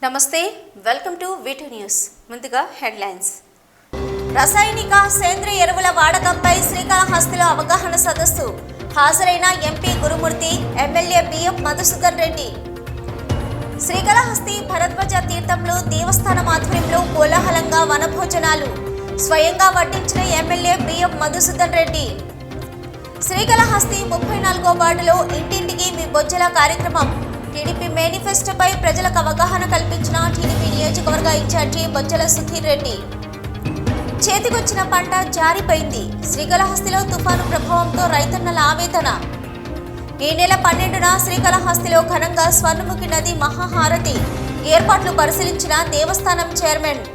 నమస్తే, welcome to వీటూ news. ముందుగా headlines. రసాయనిక సేంద్రియ ఎరువుల వాడకంపై శ్రీకాళహస్తిలో అవగాహన సదస్సు. హాజరైన MP Gurumurthy, MLA BM Madhusudan Reddy. Srikalahasti Bharadwaj తీర్థంలో దేవస్థానం ఆధ్వర్యంలో కోలాహలంగా వనభోజనాలు. స్వయంగా వడ్డించిన ఎమ్మెల్యే బిఎం మధుసూదన్ రెడ్డి. శ్రీకాళహస్తి 34వ వార్డులో ఇంటింటికి మీ బొజ్జల కార్యక్రమం. టీడీపీ మేనిఫెస్టోపై ప్రజలకు అవగాహన కల్పించిన టీడీపీ నియోజకవర్గ ఇన్ఛార్జి బొజ్జల సుధీర్ రెడ్డి. చేతికొచ్చిన పంట జారిపోయింది. శ్రీకాళహస్తిలో తుఫాను ప్రభావంతో రైతన్నల ఆవేదన. ఈ నెల 12న శ్రీకాళహస్తిలో ఘనంగా స్వర్ణముఖి నది మహాహారతి. ఏర్పాట్లు పరిశీలించిన దేవస్థానం చైర్మన్.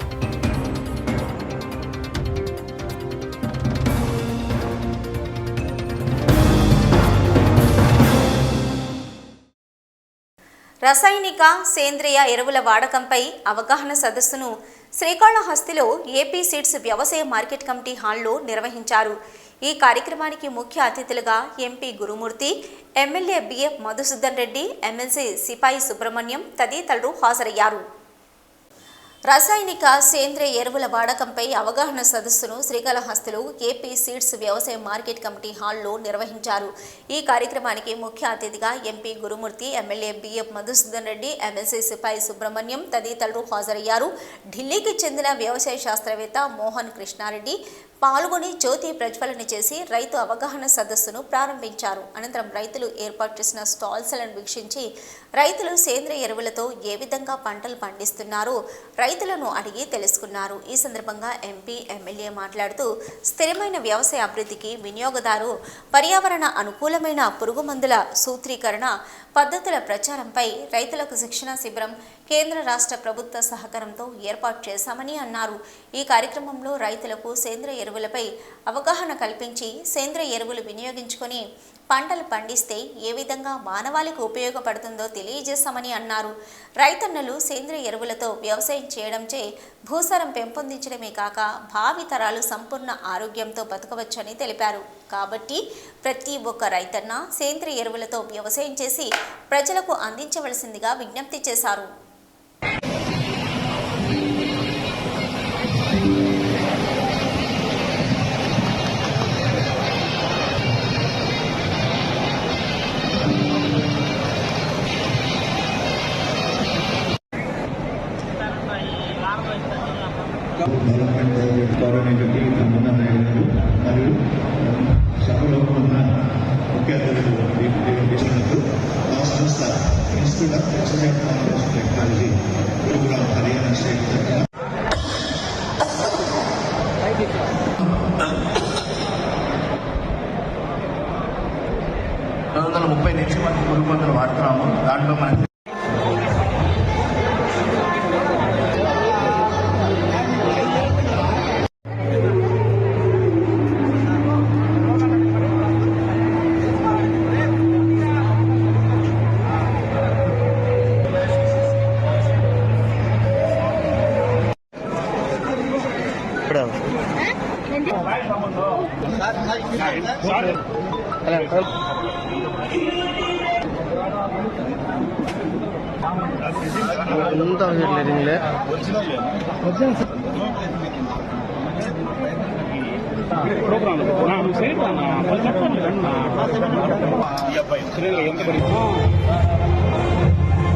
రసాయనిక సేంద్రియ ఎరువుల వాడకంపై అవగాహన సదస్సును శ్రీకాళహస్తిలో ఏపీ సీడ్స్ వ్యవసాయ మార్కెట్ కమిటీ హాల్లో నిర్వహించారు. ఈ కార్యక్రమానికి ముఖ్య అతిథులుగా MP Gurumurthy, MLA BM Madhusudan Reddy, MLC Sipai Subrahmanyam తదితరులు హాజరయ్యారు. రసాయనిక సేంద్రియ ఎరువుల వాడకంపై అవగాహన సదస్సును శ్రీకాళహస్తిలో ఏపీ సీడ్స్ వ్యవసాయ మార్కెట్ కమిటీ హాల్లో నిర్వహించారు. ఈ కార్యక్రమానికి ముఖ్య అతిథిగా MP Gurumurthy, MLA BM Madhusudan Reddy, MLC Sipai Subrahmanyam తదితరులు హాజరయ్యారు. ఢిల్లీకి చెందిన వ్యవసాయ శాస్త్రవేత్త మోహన్ కృష్ణారెడ్డి పాల్గొని జ్యోతి ప్రజ్వలన చేసి రైతు అవగాహన సదస్సును ప్రారంభించారు. అనంతరం రైతులు ఏర్పాటు చేసిన స్టాల్స్లను వీక్షించి రైతులు సేంద్రియ ఎరువులతో ఏ విధంగా పంటలు పండిస్తున్నారో రైతులను అడిగి తెలుసుకున్నారు. ఈ సందర్భంగా ఎంపీ, ఎమ్మెల్యే మాట్లాడుతూ స్థిరమైన వ్యవసాయ అభివృద్ధికి వినియోగదారు పర్యావరణ అనుకూలమైన పురుగు మందుల సూత్రీకరణ పద్ధతుల ప్రచారంపై రైతులకు శిక్షణ శిబిరం కేంద్ర రాష్ట్ర ప్రభుత్వ సహకారంతో ఏర్పాటు చేశామని అన్నారు. ఈ కార్యక్రమంలో రైతులకు సేంద్రియ ఎరువులపై అవగాహన కల్పించి సేంద్రియ ఎరువులు వినియోగించుకొని పంటలు పండిస్తే ఏ విధంగా మానవాళికి ఉపయోగపడుతుందో తెలియజేశామని అన్నారు. రైతన్నలు సేంద్రియ ఎరువులతో వ్యవసాయం చేయడంచే భూసారం పెంపొందించడమే కాక భావి తరాలు సంపూర్ణ ఆరోగ్యంతో బతకవచ్చని తెలిపారు. కాబట్టి ప్రతి ఒక్క రైతన్న సేంద్రియ ఎరువులతో వ్యవసాయం చేసి ప్రజలకు అందించవలసిందిగా విజ్ఞప్తి చేశారు. మరియు సభలో ఉన్న ముఖ్య అతిథులు మా సంస్థ institute of excellent Congress technology Gurugram Haryana state తరఫున 230 నుంచి మనం పురుగు మందులు వాడుతున్నాము. దాంట్లో మనకి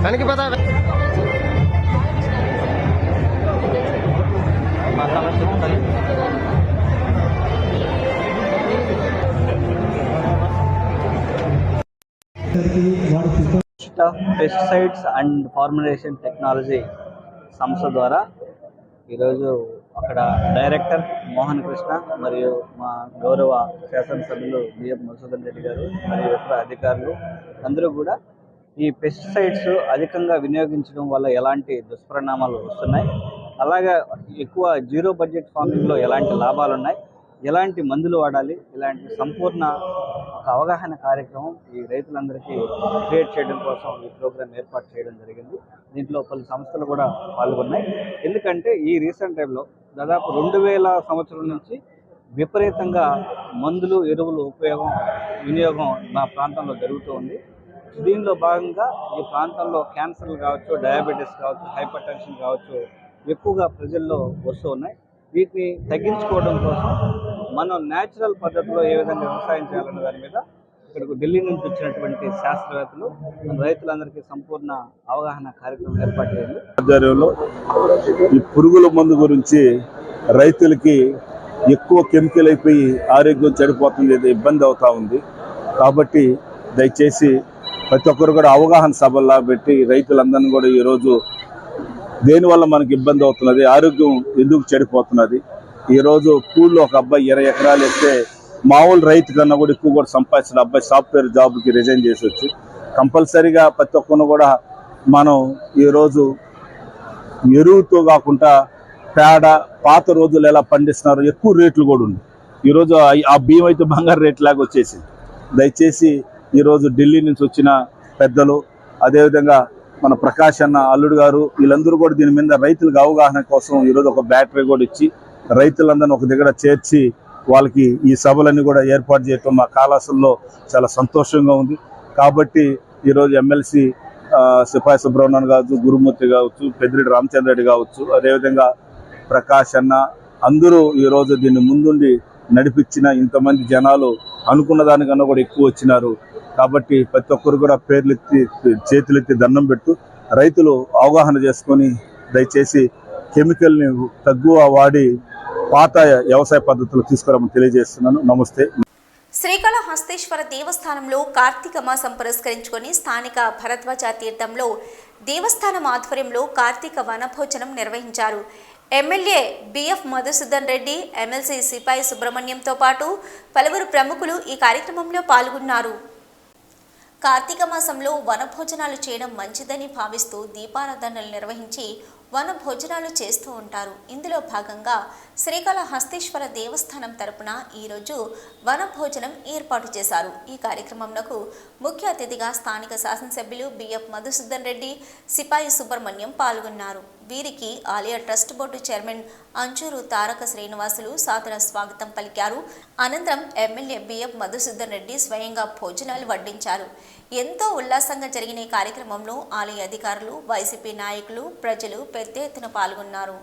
కనికి పదా పెస్టిసైడ్స్ అండ్ ఫార్ములేషన్ టెక్నాలజీ సంస్థ ద్వారా ఈరోజు అక్కడ డైరెక్టర్ మోహన్ కృష్ణ మరియు మా గౌరవ శాసనసభ్యులు బిఎం మధుసూదన్ రెడ్డి గారు మరియు ఇతర అధికారులు అందరూ కూడా ఈ పెస్టిసైడ్స్ అధికంగా వినియోగించడం వల్ల ఎలాంటి దుష్పరిణామాలు వస్తున్నాయి, అలాగే ఎక్కువ జీరో బడ్జెట్ ఫార్మింగ్లో ఎలాంటి లాభాలు ఉన్నాయి, ఎలాంటి మందులు వాడాలి, ఇలాంటి సంపూర్ణ ఒక అవగాహన కార్యక్రమం ఈ రైతులందరికీ క్రియేట్ చేయడం కోసం ఈ ప్రోగ్రాం ఏర్పాటు చేయడం జరిగింది. దీంట్లో పలు సంస్థలు కూడా పాల్గొన్నాయి. ఎందుకంటే ఈ రీసెంట్ టైంలో దాదాపు 2000 సంవత్సరం నుంచి విపరీతంగా మందులు, ఎరువులు వినియోగం మా ప్రాంతంలో జరుగుతూ ఉంది. దీనిలో భాగంగా ఈ ప్రాంతంలో క్యాన్సర్లు కావచ్చు, డయాబెటీస్ కావచ్చు, హైపర్ టెన్షన్ కావచ్చు ఎక్కువగా ప్రజల్లో వస్తూ ఉన్నాయి. వీటిని తగ్గించుకోవడం కోసం మనం న్యాచురల్ పద్ధతిలో ఏ విధంగా వ్యవసాయం చేయాలనే దాని మీద ఇక్కడికి ఢిల్లీ నుంచి వచ్చినటువంటి శాస్త్రవేత్తలు రైతులందరికీ సంపూర్ణ అవగాహన కార్యక్రమం ఏర్పాటు చేయండి. ఆధ్వర్యంలో ఈ పురుగుల మందు గురించి రైతులకి ఎక్కువ కెమికల్ అయిపోయి ఆరోగ్యం చెడిపోతుంది, ఇబ్బంది అవుతా ఉంది. కాబట్టి దయచేసి ప్రతి ఒక్కరు కూడా అవగాహన సభల్లా పెట్టి రైతులందరినీ కూడా ఈరోజు దేనివల్ల మనకి ఇబ్బంది అవుతున్నది, ఆరోగ్యం ఎందుకు చెడిపోతున్నది. ఈరోజు స్కూల్లో ఒక అబ్బాయి 20 ఎకరాలు వేస్తే మామూలు రైతు కన్నా కూడా ఎక్కువ కూడా సంపాదించిన అబ్బాయి సాఫ్ట్వేర్ జాబ్కి రిజైన్ చేసి వచ్చి కంపల్సరీగా ప్రతి ఒక్కరిని కూడా మనం ఈరోజు ఎరువుతో కాకుండా పేడ పాత రోజులు ఎలా పండిస్తున్నారు ఎక్కువ రేట్లు కూడా ఉంది. ఈరోజు ఆ బియ్యం అయితే బంగారు రేట్ లాగా వచ్చేసింది. దయచేసి ఈరోజు ఢిల్లీ నుంచి వచ్చిన పెద్దలు, అదేవిధంగా మన ప్రకాష్ అన్న అల్లుడు గారు, వీళ్ళందరూ కూడా దీని మీద రైతులకు అవగాహన కోసం ఈరోజు ఒక బ్యాటరీ కూడా ఇచ్చి రైతులందరినీ ఒక దగ్గర చేర్చి వాళ్ళకి ఈ సభలన్నీ కూడా ఏర్పాటు చేయటం మా కాళాసుల్లో చాలా సంతోషంగా ఉంది. కాబట్టి ఈరోజు ఎమ్మెల్సీ సిపాయి సుబ్రహ్మణ్యం కావచ్చు, గురుమూర్తి కావచ్చు, పెద్దిరెడ్డి రామచంద్ర రెడ్డి కావచ్చు, అదేవిధంగా ప్రకాష్ అన్న అందరూ ఈరోజు దీన్ని ముందుండి నడిపించిన ఇంతమంది జనాలు అనుకున్న దానికన్నా కూడా ఎక్కువ వచ్చినారు. కాబట్టి ప్రతి ఒక్కరు కూడా పేర్లెత్తి చేతులెత్తి దండం పెట్టు రైతులు అవగాహన చేసుకొని దయచేసి కెమికల్ని తక్కువ వాడి పాత వ్యవసాయ పద్ధతులు తీసుకురామని తెలియజేస్తున్నాను. నమస్తే. శ్రీకాళహస్తీశ్వర దేవస్థానంలో కార్తీక మాసం పురస్కరించుకొని స్థానిక భరద్వాజ తీర్థంలో దేవస్థానం ఆధ్వర్యంలో కార్తీక వనభోజనం నిర్వహించారు. MLA BF Madhusudan Reddy, MLC Sipai సుబ్రహ్మణ్యంతో పాటు పలువురు ప్రముఖులు ఈ కార్యక్రమంలో పాల్గొన్నారు. కార్తీక మాసంలో వనభోజనాలు చేయడం మంచిదని భావిస్తూ దీపారాధనలు నిర్వహించి వన భోజనాలు చేస్తూ ఉంటారు. ఇందులో భాగంగా శ్రీకాళహస్తీశ్వర దేవస్థానం తరపున ఈరోజు వన భోజనం ఏర్పాటు చేశారు. ఈ కార్యక్రమంలో ముఖ్య అతిథిగా స్థానిక శాసనసభ్యులు బిఎఫ్ మధుసూదన్ రెడ్డి, సిపాయి సుబ్రహ్మణ్యం పాల్గొన్నారు. వీరికి ఆలయ ట్రస్ట్ బోర్డు చైర్మన్ అంచూరు తారక శ్రీనివాసులు సాదర స్వాగతం పలికారు. అనంతరం ఎమ్మెల్యే బిఎఫ్ మధుసూదన్ రెడ్డి స్వయంగా భోజనాలు వడ్డించారు. ఎంతో ఉల్లాసంగా జరిగిన ఈ కార్యక్రమంలో ఆలయ అధికారులు, వైసీపీ నాయకులు, ప్రజలు పెద్ద ఎత్తున పాల్గొన్నారు.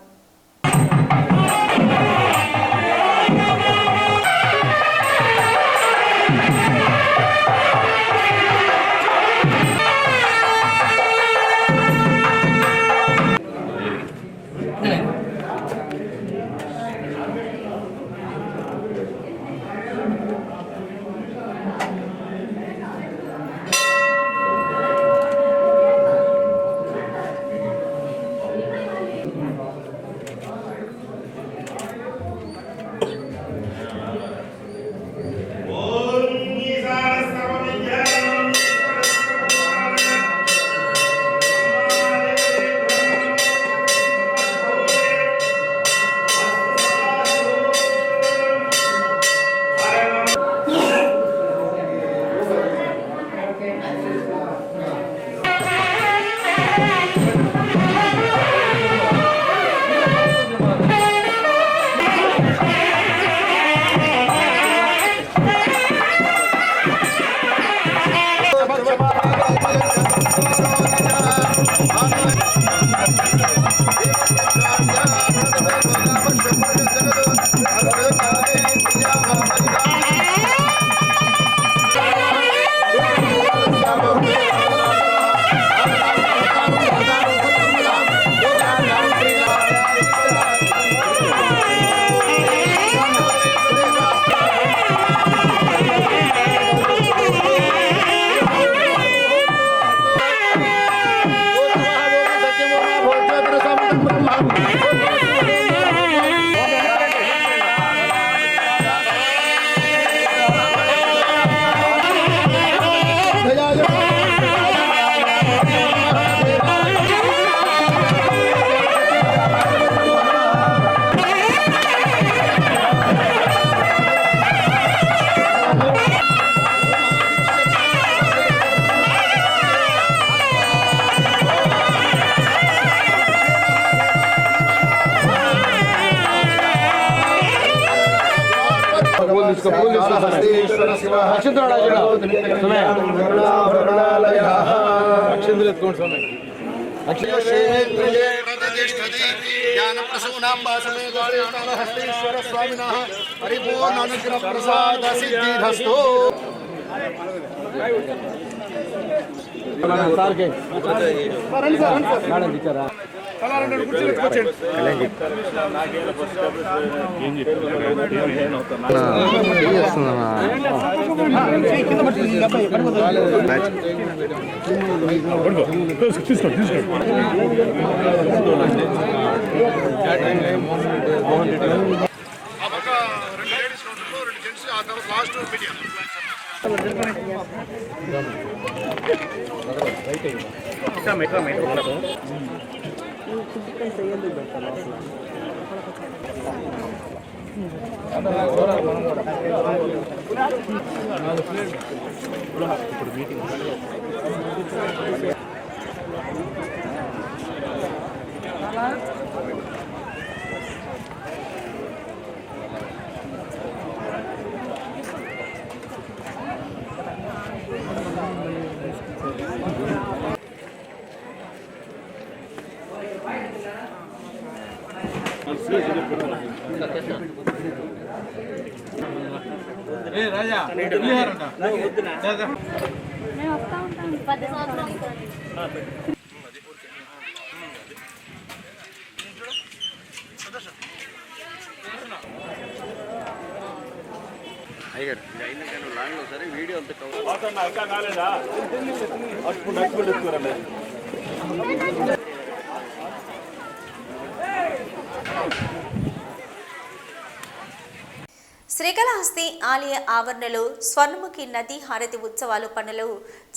శ్రీకాళహస్తి ఆలయ ఆవరణలో స్వర్ణముఖి నది హారతి ఉత్సవాలు పనులు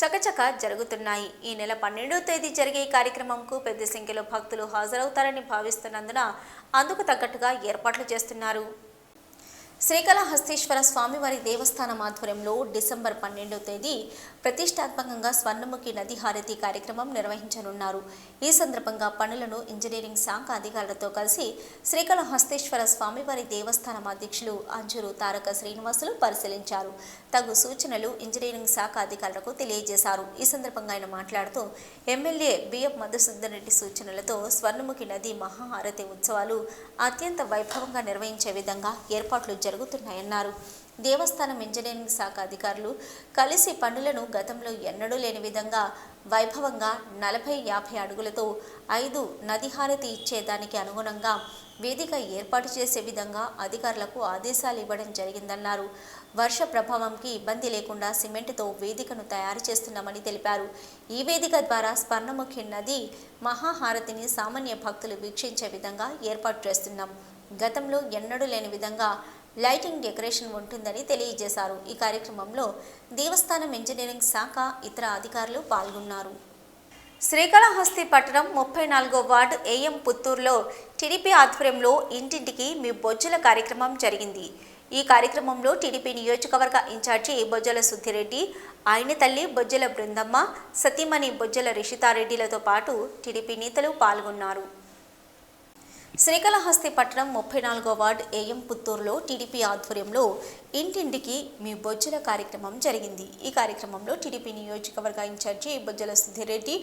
చకచక జరుగుతున్నాయి. ఈ నెల 12వ తేదీ జరిగే ఈ కార్యక్రమంకు పెద్ద సంఖ్యలో భక్తులు హాజరవుతారని భావిస్తున్నందున అందుకు తగ్గట్టుగా ఏర్పాట్లు చేస్తున్నారు. శ్రీకాళహస్తీశ్వర స్వామివారి దేవస్థానం ఆధ్వర్యంలో డిసెంబర్ 12వ తేదీ ప్రతిష్టాత్మకంగా స్వర్ణముఖి నది హారతి కార్యక్రమం నిర్వహించనున్నారు. ఈ సందర్భంగా పనులను ఇంజనీరింగ్ శాఖ అధికారులతో కలిసి శ్రీకాళహస్తీశ్వర స్వామివారి దేవస్థానం అధ్యక్షులు అంజూరు తారక శ్రీనివాసులు పరిశీలించారు. తగు సూచనలు ఇంజనీరింగ్ శాఖ అధికారులకు తెలియజేశారు. ఈ సందర్భంగా ఆయన మాట్లాడుతూ ఎమ్మెల్యే బిఎఫ్ మధుసూదన్ రెడ్డి సూచనలతో స్వర్ణముఖి నది మహాహారతి ఉత్సవాలు అత్యంత వైభవంగా నిర్వహించే విధంగా ఏర్పాట్లు జరుగుతున్నాయన్నారు. దేవస్థానం ఇంజనీరింగ్ శాఖ అధికారులు కలిసి పనులను గతంలో ఎన్నడూ లేని విధంగా వైభవంగా 40-50 అడుగులతో 5 నది హారతి ఇచ్చేదానికి అనుగుణంగా వేదిక ఏర్పాటు చేసే విధంగా అధికారులకు ఆదేశాలు ఇవ్వడం జరిగిందన్నారు. వర్ష ప్రభావంకి ఇబ్బంది లేకుండా సిమెంటుతో వేదికను తయారు చేస్తున్నామని తెలిపారు. ఈ వేదిక ద్వారా స్వర్ణముఖి నది మహాహారతిని సామాన్య భక్తులు వీక్షించే విధంగా ఏర్పాటు చేస్తున్నాం. గతంలో ఎన్నడూ లేని విధంగా లైటింగ్ డెకరేషన్ ఉంటుందని తెలియజేశారు. ఈ కార్యక్రమంలో దేవస్థానం ఇంజనీరింగ్ శాఖ ఇతర అధికారులు పాల్గొన్నారు. శ్రీకాళహస్తి పట్టణం 34వ వార్డు ఏఎం పుత్తూరులో టీడీపీ ఆధ్వర్యంలో ఇంటింటికి మీ బొజ్జల కార్యక్రమం జరిగింది. ఈ కార్యక్రమంలో టీడీపీ నియోజకవర్గ ఇన్ఛార్జి బొజ్జల సుద్దిరెడ్డి, ఆయన తల్లి బొజ్జల బృందమ్మ, సతీమణి బొజ్జల రిషితారెడ్డిలతో పాటు టీడీపీ నేతలు పాల్గొన్నారు. శ్రీకాళహస్తి పట్టణం 34వ వార్డు ఏఎం పుత్తూరులో టీడీపీ ఆధ్వర్యంలో ఇంటింటికి మీ బొజ్జల కార్యక్రమం జరిగింది. ఈ కార్యక్రమంలో టీడీపీ నియోజకవర్గ ఇన్ఛార్జి బొజ్జల సుధీరెడ్డి,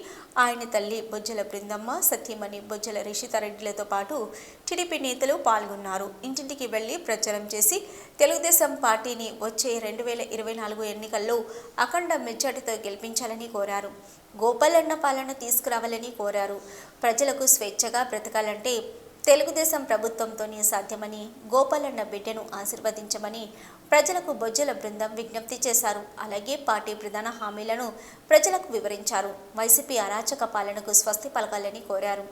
ఆయన తల్లి బొజ్జల బృందమ్మ, సత్యమణి బొజ్జల రిషితారెడ్డిలతో పాటు టీడీపీ నేతలు పాల్గొన్నారు. ఇంటింటికి వెళ్లి ప్రచారం చేసి తెలుగుదేశం పార్టీని వచ్చే 2024 ఎన్నికల్లో అఖండ మెజార్టీతో గెలిపించాలని కోరారు. గోపాలన్న పాలన తీసుకురావాలని కోరారు. ప్రజలకు స్వేచ్ఛగా బ్రతకాలంటే తెలుగుదేశం ప్రభుత్వంతోనే సాధ్యమని, గోపాలన్న బిడ్డను ఆశీర్వదించమని ప్రజలకు బొజ్జల బృందం విజ్ఞప్తి చేశారు. అలాగే పార్టీ ప్రధాన హామీలను ప్రజలకు వివరించారు. వైసీపీ అరాచక పాలనకు స్వస్తి పలకాలని కోరారు.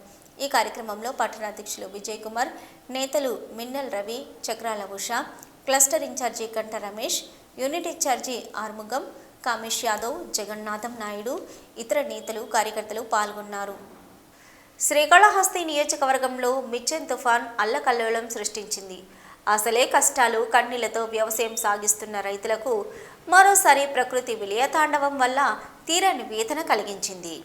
ఈ కార్యక్రమంలో పట్టణ అధ్యక్షులు విజయ్ కుమార్, నేతలు మిన్నల్ రవి, చక్రాల ఉష, క్లస్టర్ ఇన్ఛార్జి కంట రమేష్, యూనిట్ ఇన్ఛార్జి ఆర్ముగం, కామేష్ యాదవ్, జగన్నాథం నాయుడు, ఇతర నేతలు కార్యకర్తలు పాల్గొన్నారు. శ్రీకాళహస్తి నియోజకవర్గంలో మిచెన్ తుఫాన్ అల్లకల్లోలం సృష్టించింది. అసలే కష్టాలు కన్నీళ్లతో వ్యవసాయం సాగిస్తున్న రైతులకు మరోసారి ప్రకృతి విలయతాండవం వల్ల తీరని వేదన కలిగించింది.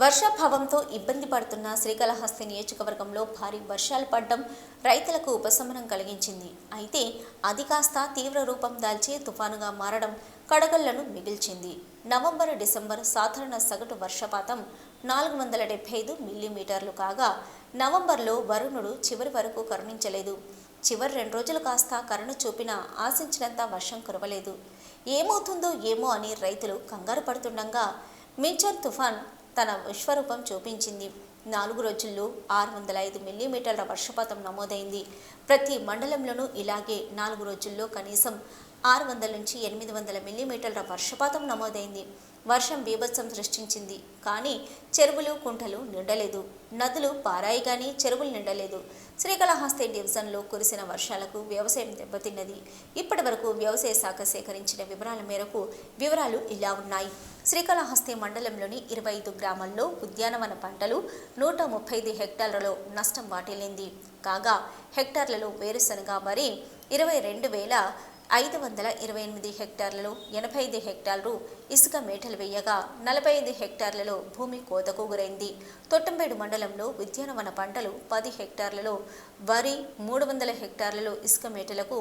వర్షాభావంతో ఇబ్బంది పడుతున్న శ్రీకాళహస్తి నియోజకవర్గంలో భారీ వర్షాలు పడడం రైతులకు ఉపశమనం కలిగించింది. అయితే అది కాస్త తీవ్ర రూపం దాల్చి తుఫానుగా మారడం కడగళ్లను మిగిల్చింది. నవంబర్, డిసెంబర్ సాధారణ సగటు వర్షపాతం 475 మిల్లీమీటర్లు కాగా నవంబర్లో వరుణుడు చివరి వరకు కరుణించలేదు. చివరి 2 రోజులు కాస్త కరుణ చూపినా ఆశించినంత వర్షం కురవలేదు. ఏమవుతుందో ఏమో అని రైతులు కంగారు పడుతుండగా మించన్ తుఫాన్ తన విశ్వరూపం చూపించింది. 4 రోజుల్లో 605 మిల్లీమీటర్ల వర్షపాతం నమోదైంది. ప్రతి మండలంలోనూ ఇలాగే 4 రోజుల్లో కనీసం 600 నుంచి 800 మిల్లీమీటర్ల వర్షపాతం నమోదైంది. వర్షం బీభత్సం సృష్టించింది. కానీ చెరువులు, కుంటలు నిండలేదు. నదులు పారాయి కానీ చెరువులు నిండలేదు. శ్రీకాళహస్తి డివిజన్లో కురిసిన వర్షాలకు వ్యవసాయం దెబ్బతిన్నది. ఇప్పటి వరకు వ్యవసాయ శాఖ సేకరించిన వివరాల మేరకు వివరాలు ఇలా ఉన్నాయి. శ్రీకాళహస్తి మండలంలోని 25 గ్రామాల్లో ఉద్యానవన పంటలు 135 హెక్టార్లలో నష్టం వాటిల్లింది. కాగా హెక్టార్లలో వేరుశనగ, వరి 22,528 హెక్టార్లలో 85 హెక్టార్లు ఇసుక మేటలు వేయగా 45 హెక్టార్లలో భూమి కోతకు గురైంది. తొట్టంబేడు మండలంలో ఉద్యానవన పంటలు 10 హెక్టార్లలో వరి, 300 హెక్టార్లలో ఇసుక మేటలకు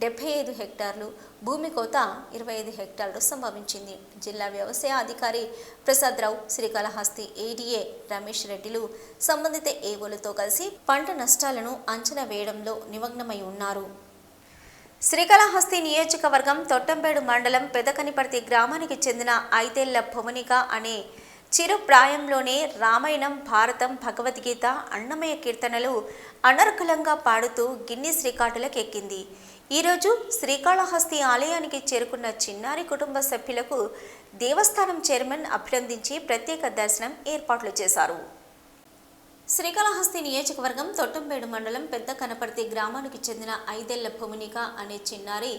75 హెక్టార్లు, భూమి కోత 25 హెక్టార్లు సంభవించింది. జిల్లా వ్యవసాయ అధికారి ప్రసాదరావు, శ్రీకాళహస్తి ఏడీఏ రమేష్ రెడ్డిలు సంబంధిత ఏవోలతో కలిసి పంట నష్టాలను అంచనా వేయడంలో నిమగ్నమై ఉన్నారు. శ్రీకాళహస్తి నియోజకవర్గం తొట్టంబేడు మండలం పెదకనిపర్తి గ్రామానికి చెందిన 5 ఏళ్ల భువనిక అనే చిరు ప్రాయంలోనే రామాయణం, భారతం, భగవద్గీత, అన్నమయ్య కీర్తనలు అనర్గళంగా పాడుతూ గిన్నిస్ రికార్డులకు ఎక్కింది. ఈరోజు శ్రీకాళహస్తి ఆలయానికి చేరుకున్న చిన్నారి కుటుంబ సభ్యులకు దేవస్థానం చైర్మన్ అభినందించి ప్రత్యేక దర్శనం ఏర్పాట్లు చేశారు. శ్రీకాళహస్తి నియోజకవర్గం తొట్టంబేడు మండలం పెద్ద కనపర్తి గ్రామానికి చెందిన 5 ఏళ్ల భువనిక అనే చిన్నారి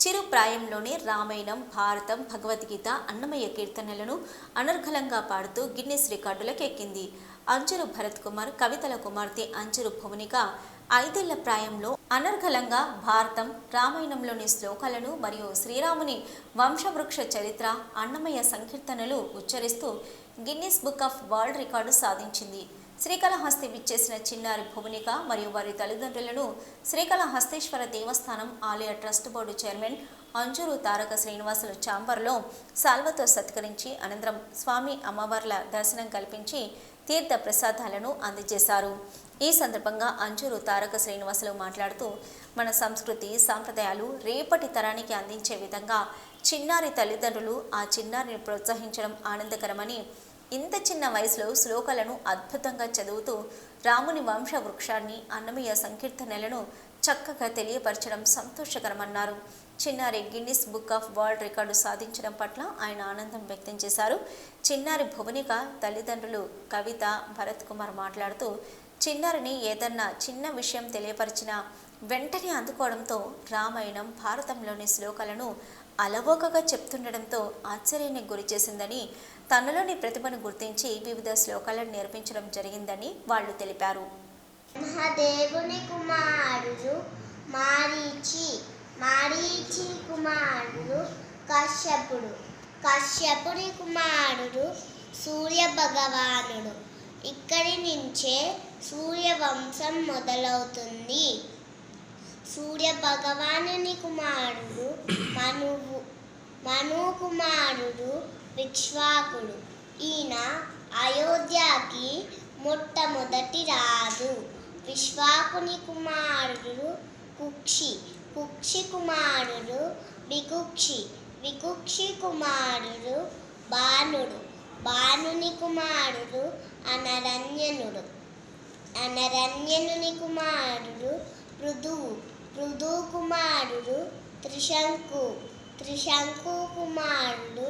చిరు ప్రాయంలోనే రామాయణం, భారతం, భగవద్గీత, అన్నమయ్య కీర్తనలను అనర్గళంగా పాడుతూ గిన్నిస్ రికార్డులకు ఎక్కింది. అంజురు భరత్ కుమార్ కవితల కుమార్తె అంజురు భువనిక 5 ఏళ్ల ప్రాయంలో అనర్గళంగా భారతం, రామాయణంలోని శ్లోకాలను మరియు శ్రీరాముని వంశవృక్ష చరిత్ర, అన్నమయ్య సంకీర్తనలు ఉచ్చరిస్తూ Guinness book of world record సాధించింది. శ్రీకాళహస్తి విచ్చేసిన చిన్నారి భువనిక మరియు వారి తల్లిదండ్రులను శ్రీకాళహస్తీశ్వర దేవస్థానం ఆలయ ట్రస్ట్ బోర్డు చైర్మన్ అంజూరు తారక శ్రీనివాసులు ఛాంబర్లో సాల్వతో సత్కరించి అనంతరం స్వామి అమ్మవార్ల దర్శనం కల్పించి తీర్థ ప్రసాదాలను అందజేశారు. ఈ సందర్భంగా అంజూరు తారక శ్రీనివాసులు మాట్లాడుతూ మన సంస్కృతి, సాంప్రదాయాలు రేపటి తరానికి అందించే విధంగా చిన్నారి తల్లిదండ్రులు ఆ చిన్నారిని ప్రోత్సహించడం ఆనందకరమని, ఇంత చిన్న వయసులో శ్లోకాలను అద్భుతంగా చదువుతూ రాముని వంశ వృక్షాన్ని, అన్నమయ్య సంకీర్తనలను చక్కగా తెలియపరచడం సంతోషకరమన్నారు. చిన్నారి Guinness book of world record సాధించడం పట్ల ఆయన ఆనందం వ్యక్తం చేశారు. చిన్నారి భువనిక తల్లిదండ్రులు కవిత, భరత్ కుమార్ మాట్లాడుతూ చిన్నారిని ఏదన్నా చిన్న విషయం తెలియపరిచినా వెంటనే అందుకోవడంతో రామాయణం, భారతంలోని శ్లోకాలను అలవోకగా చెప్తుండడంతో ఆశ్చర్యానికి గురి చేసిందని, తనలోని ప్రతిభను గుర్తించి వివిధ శ్లోకాలను నేర్పించడం జరిగిందని వాళ్ళు తెలిపారు. మహాదేవుని కుమారుడు మారీచి కుమారుడు కశ్యపుడి కుమారుడు సూర్య భగవానుడు. ఇక్కడి నుంచే సూర్యవంశం మొదలవుతుంది. సూర్య భగవానుని కుమారుడు మను కుమారుడు విక్ష్వాకుడు. ఈయన అయోధ్యకి మొట్టమొదటి రాజు. విశ్వాకుని కుమారుడు కుక్షి కుమారుడు వికుక్షి కుమారుడు బాణుని కుమారుడు అనరణ్యనుని కుమారుడు పృథు కుమారుడు త్రిశంకు కుమారుడు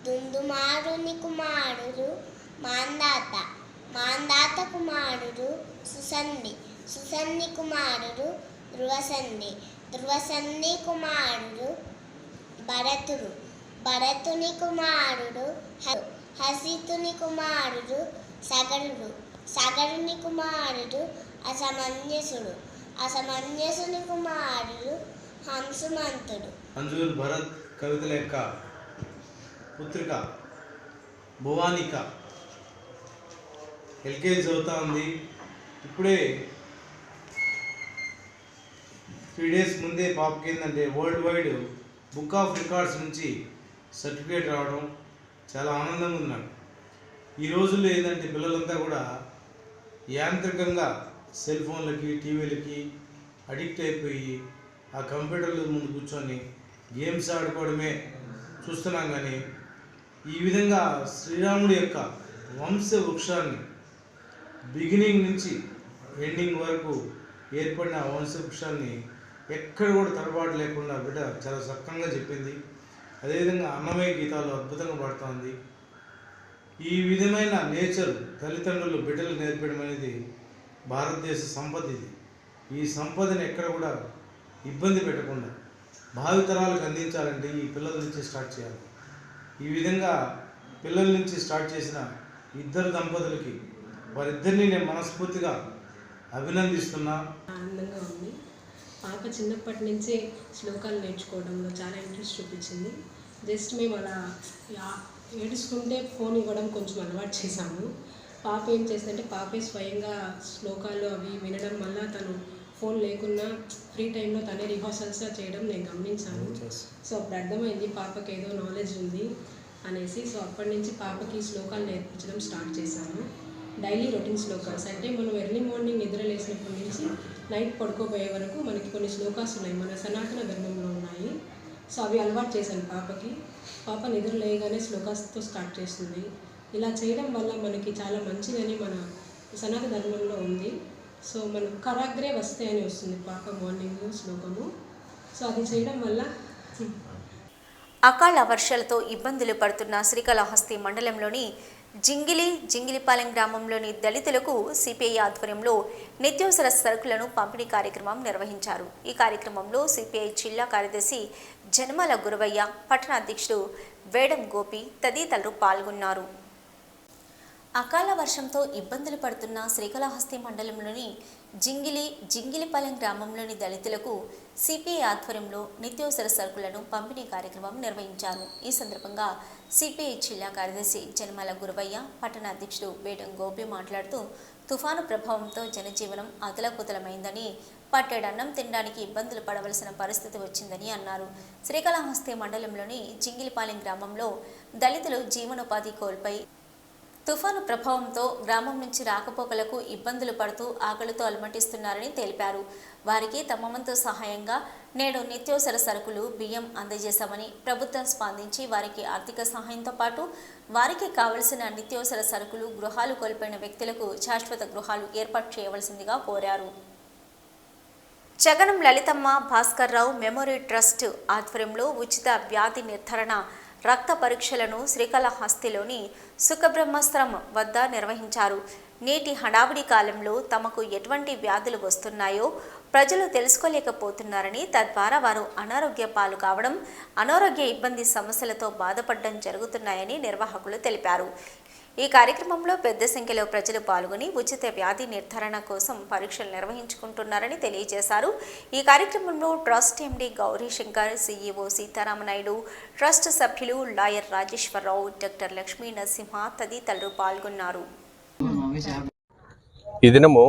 దుందుమారుని కుమారుడు మాందాత కుమారుడు సుసన్ని కుమారుడు ధ్రువసన్ని కుమారుడు భరతుని కుమారుడు హసితుని కుమారుడు సగరుని కుమారుడు అసమన్యసుని కుమారుడు హంసుమంతుడు. అంజూర్ భరత్ కవితల యొక్క పుత్రిక భువానిక ఎల్కేజీ చదువుతా ఉంది. ఇప్పుడే 3 days ముందే పాపకి ఏంటంటే world wide book of records నుంచి సర్టిఫికేట్ రావడం చాలా ఆనందంగా ఉంది నాకు. ఈ రోజుల్లో ఏంటంటే పిల్లలంతా కూడా యాంత్రికంగా సెల్ ఫోన్లకి టీవీలకి అడిక్ట్ అయిపోయి ఆ కంప్యూటర్ల ముందు కూర్చొని గేమ్స్ ఆడుకోవడమే చూస్తున్నాం. కానీ ఈ విధంగా శ్రీరాముడి యొక్క వంశ వృక్షాన్ని బిగినింగ్ నుంచి ఎండింగ్ వరకు ఏర్పడిన వంశ వృక్షాన్ని ఎక్కడ కూడా తడబాటు లేకుండా బిడ్డ చాలా చక్కగా చెప్పింది. అదేవిధంగా అన్నమయ్య గీతాలు అద్భుతంగా పాడుతోంది. ఈ విధమైన నేచర్ తల్లిదండ్రులు బిడ్డలు నేర్పడం అనేది భారతదేశ సంపద. ఇది ఈ సంపదని ఎక్కడ కూడా ఇబ్బంది పెట్టకుండా భావితరాలకు అందించాలంటే ఈ పిల్లల నుంచి స్టార్ట్ చేయాలి. ఈ విధంగా పిల్లల నుంచి స్టార్ట్ చేసిన ఇద్దరు దంపతులకి వారిద్దరిని నేను మనస్ఫూర్తిగా అభినందిస్తున్నా. ఆనందంగా ఉంది. పాప చిన్నప్పటి నుంచే శ్లోకాలు నేర్చుకోవడంలో చాలా ఇంట్రెస్ట్ చూపించింది. జస్ట్ మేము అలా ఏడుస్తుంటే ఫోన్ ఇవ్వడం కొంచెం అలవాటు చేశాము. పాప ఏం చేస్తుందంటే పాపే స్వయంగా శ్లోకాలు అవి వినడం వల్ల తను ఫోన్ లేకున్నా ఫ్రీ టైంలో తనే రిహార్సల్స్ చేయడం నేను గమనించాను. సో అప్పుడు అర్థమైంది పాపకి ఏదో నాలెడ్జ్ ఉంది అనేసి. సో అప్పటి నుంచి పాపకి శ్లోకాలు నేర్పించడం స్టార్ట్ చేశాను. డైలీ రొటీన్ శ్లోకాస్ అంటే మనం ఎర్లీ మార్నింగ్ నిద్ర లేచినప్పటి నుంచి నైట్ పడుకోబోయే వరకు మనకి కొన్ని శ్లోకాస్ ఉన్నాయి, మన సనాతన ధర్మంలో ఉన్నాయి. సో అవి అలవాటు చేశాను పాపకి. పాప నిద్ర లేయగానే శ్లోకాస్తో స్టార్ట్ చేస్తుంది. ఇలా చేయడం వల్ల మనకి చాలా మంచిదని మన సనాతన ధర్మంలో ఉంది. సో మనం కరాగ్రే వస్తే అని వస్తుంది పాప మార్నింగ్ శ్లోకము. సో అది చేయడం వల్ల అకాల వర్షాలతో ఇబ్బందులు పడుతున్న శ్రీకాళహస్తి మండలంలోని జింగిలిపాలెం గ్రామంలోని దళితులకు సిపిఐ ఆధ్వర్యంలో నిత్యావసర సరుకులను పంపిణీ కార్యక్రమం నిర్వహించారు. ఈ కార్యక్రమంలో సిపిఐ జిల్లా కార్యదర్శి జనమల గురవయ్య, పట్టణ అధ్యక్షుడు వేడం గోపి తదితరులు పాల్గొన్నారు. అకాల వర్షంతో ఇబ్బందులు పడుతున్న శ్రీకాళహస్తి మండలంలోని జింగిలిపాలెం గ్రామంలోని దళితులకు సిపిఐ ఆధ్వర్యంలో నిత్యావసర సరుకులను పంపిణీ కార్యక్రమం నిర్వహించారు. ఈ సందర్భంగా సిపిఐ జిల్లా కార్యదర్శి జనమల గురవయ్య, పట్టణ అధ్యక్షుడు వేడం గోపి మాట్లాడుతూ తుఫాను ప్రభావంతో జనజీవనం అతలకుతలమైందని, పట్టెడన్నం తినడానికి ఇబ్బందులు పడవలసిన పరిస్థితి వచ్చిందని అన్నారు. శ్రీకాళహస్తి మండలంలోని జింగిలిపాలెం గ్రామంలో దళితులు జీవనోపాధి కోల్పోయి తుఫాను ప్రభావంతో గ్రామం నుంచి రాకపోకలకు ఇబ్బందులు పడుతూ ఆకలితో అలమటిస్తున్నారని తెలిపారు. వారికి తమ వంతు సహాయంగా నేడు నిత్యావసర సరుకులు, బియ్యం అందజేశామని ప్రభుత్వం స్పందించి వారికి ఆర్థిక సహాయంతో పాటు వారికి కావలసిన నిత్యావసర సరుకులు, గృహాలు కోల్పోయిన వ్యక్తులకు శాశ్వత గృహాలు ఏర్పాటు చేయవలసిందిగా కోరారు. జగనం లలితమ్మ భాస్కర్రావు మెమోరీ ట్రస్ట్ ఆధ్వర్యంలో ఉచిత వ్యాధి నిర్ధారణ రక్త పరీక్షలను శ్రీకాళహస్తిలోని సుఖబ్రహ్మాస్త్రం వద్ద నిర్వహించారు. నేటి హడావుడి కాలంలో తమకు ఎటువంటి వ్యాధులు వస్తున్నాయో ప్రజలు తెలుసుకోలేకపోతున్నారని, తద్వారా వారు అనారోగ్య పాలు కావడం, అనారోగ్య ఇబ్బంది సమస్యలతో బాధపడడం జరుగుతున్నాయని నిర్వాహకులు తెలిపారు. ఈ కార్యక్రమంలో పెద్ద సంఖ్యలో ప్రజలు పాల్గొని ఉచిత వ్యాధి నిర్ధారణ కోసం పరీక్షలు నిర్వహించుకుంటున్నారని తెలియజేశారు. ఈ కార్యక్రమంలో ట్రస్ట్ ఎండి గౌరీ శంకర్, సిఇఓ సీతారామనాయుడు, ట్రస్ట్ సభ్యులు లాయర్ రాజేశ్వరరావు, డాక్టర్ లక్ష్మీ నరసింహ తదితరులు పాల్గొన్నారు. ఈ దినము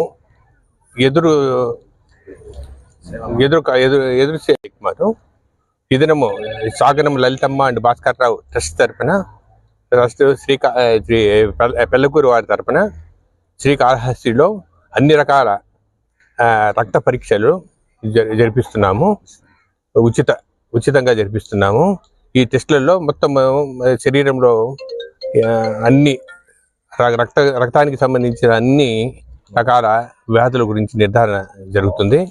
ఎదురు ఈ దినము సాగరం లలితమ్మ అండ్ భాస్కర్రావు ట్రస్ట్ తరఫున శ్రీ పెళ్ళకూరు వారి తరఫున శ్రీకాళహస్తిలో అన్ని రకాల రక్త పరీక్షలు జరిపిస్తున్నాము. ఉచితంగా జరిపిస్తున్నాము. ఈ టెస్టులలో మొత్తం శరీరంలో అన్ని రక్తానికి సంబంధించిన అన్ని రకాల వ్యాధుల గురించి నిర్ధారణ జరుగుతుంది.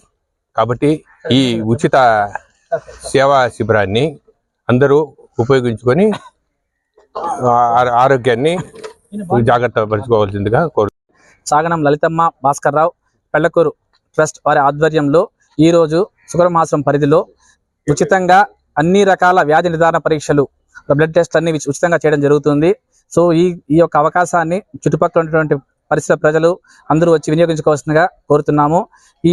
కాబట్టి ఈ ఉచిత సేవా శిబిరాన్ని అందరూ ఉపయోగించుకొని ఆరోగ్యాన్ని జాగ్రత్త పరచుకోవాల్సిందిగా కోరుతున్నాను. సాగనం లలితమ్మ భాస్కర్రావు పెళ్ళకూరు ట్రస్ట్ వారి ఆధ్వర్యంలో ఈరోజు సుబ్రహ్మాశ్రమం పరిధిలో ఉచితంగా అన్ని రకాల వ్యాధి నిర్ధారణ పరీక్షలు, బ్లడ్ టెస్ట్ అన్ని ఉచితంగా చేయడం జరుగుతుంది. సో ఈ యొక్క అవకాశాన్ని చుట్టుపక్కల ఉన్నటువంటి పరిసర ప్రజలు అందరూ వచ్చి వినియోగించుకోవాల్సిందిగా కోరుతున్నాము. ఈ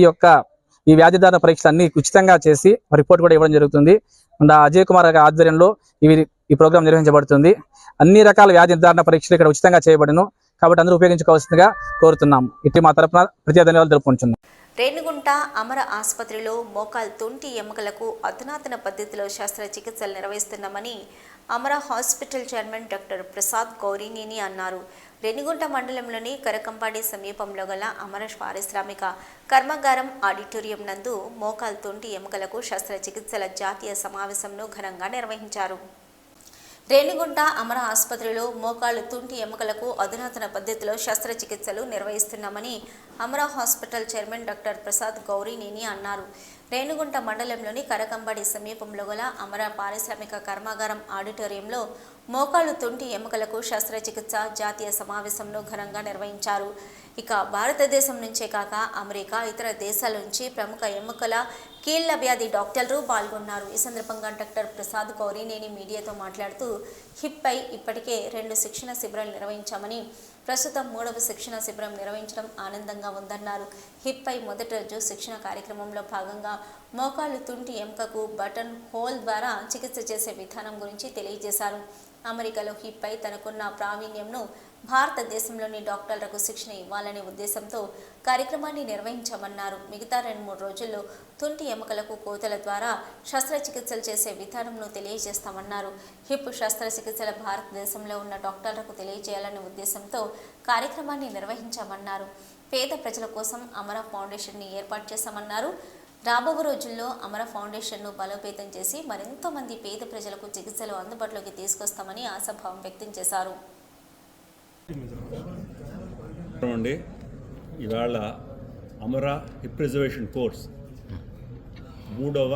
వ్యాధి నిర్ధారణ పరీక్షలు అన్ని ఉచితంగా చేసి రిపోర్ట్ కూడా ఇవ్వడం జరుగుతుంది. అండ్ అజయ్ కుమార్ గారి ఆధ్వర్యంలో ఈ ప్రోగ్రాం నిర్వహించబడుతుంది. అన్ని రకాల వ్యాధి నిర్ధారణ పరీక్షలు ఇక్కడ ఉచితంగా చేయబడును కాబట్టి అందరూ ఉపయోగించుకోవాల్సిందిగా కోరుతున్నాం. ఇటు మా తరపున ప్రత్యేక ధన్యవాదాలు తెలుపుకుంటున్నాం. రేణిగుంట అమర ఆసుపత్రిలో మోకాల్ తుంటి ఎముకలకు అధునాతన పద్ధతిలో శస్త్రచికిత్సలు నిర్వహిస్తున్నామని అమర హాస్పిటల్ చైర్మన్ డాక్టర్ ప్రసాద్ గౌరీనేని అన్నారు. రేణిగుంట మండలంలోని కరకంపాడి సమీపంలో గల అమర పారిశ్రామిక కర్మాగారం ఆడిటోరియం నందు మోకాల్ తుంటి ఎముకలకు శస్త్రచికిత్సల జాతీయ సమావేశంను ఘనంగా నిర్వహించారు. రేణిగుంట అమర ఆసుపత్రిలో మోకాళ్ళు తుంటి ఎముకలకు అధునాతన పద్ధతిలో శస్త్రచికిత్సలు నిర్వహిస్తున్నామని అమర హాస్పిటల్ చైర్మన్ డాక్టర్ ప్రసాద్ గౌరీనేని అన్నారు. రేణిగుంట మండలంలోని కరకంబాడి సమీపంలో గల అమర పారిశ్రామిక కర్మాగారం ఆడిటోరియంలో మోకాళ్ళు తుంటి ఎముకలకు శస్త్రచికిత్స జాతీయ సమావేశంను ఘనంగా నిర్వహించారు. ఇక భారతదేశం నుంచే కాక అమెరికా, ఇతర దేశాల నుంచి ప్రముఖ ఎముకల కీళ్ల వ్యాధి డాక్టర్లు పాల్గొన్నారు. ఈ సందర్భంగా డాక్టర్ ప్రసాద్ గౌరీనేని మీడియాతో మాట్లాడుతూ హిప్పై ఇప్పటికే 2 శిక్షణ శిబిరాలు నిర్వహించామని, ప్రస్తుతం 3వ శిక్షణ శిబిరం నిర్వహించడం ఆనందంగా ఉందన్నారు. హిప్పై మొదటి రోజు శిక్షణ కార్యక్రమంలో భాగంగా మోకాళ్ళు తుంటి ఎముకకు బటన్ హోల్ ద్వారా చికిత్స చేసే విధానం గురించి తెలియజేశారు. అమెరికాలో హిప్పై తనకున్న ప్రావీణ్యంను భారతదేశంలోని డాక్టర్లకు శిక్షణ ఇవ్వాలనే ఉద్దేశంతో కార్యక్రమాన్ని నిర్వహించామన్నారు. మిగతా 2-3 రోజుల్లో తుంటి ఎముకలకు కోతల ద్వారా శస్త్రచికిత్సలు చేసే విధానంను తెలియజేస్తామన్నారు. హిప్ శస్త్రచికిత్సల భారతదేశంలో ఉన్న డాక్టర్లకు తెలియజేయాలనే ఉద్దేశంతో కార్యక్రమాన్ని నిర్వహించామన్నారు. పేద ప్రజల కోసం అమర ఫౌండేషన్ని ఏర్పాటు చేశామన్నారు. రాబో రోజుల్లో అమర ఫౌండేషన్ను బలోపేతం చేసి మరెంతో మంది పేద ప్రజలకు చికిత్సలు అందుబాటులోకి తీసుకొస్తామని ఆశాభావం వ్యక్తం చేశారు. ఇవాళ అమర హిప్ ప్రిజర్వేషన్ కోర్స్ 3వ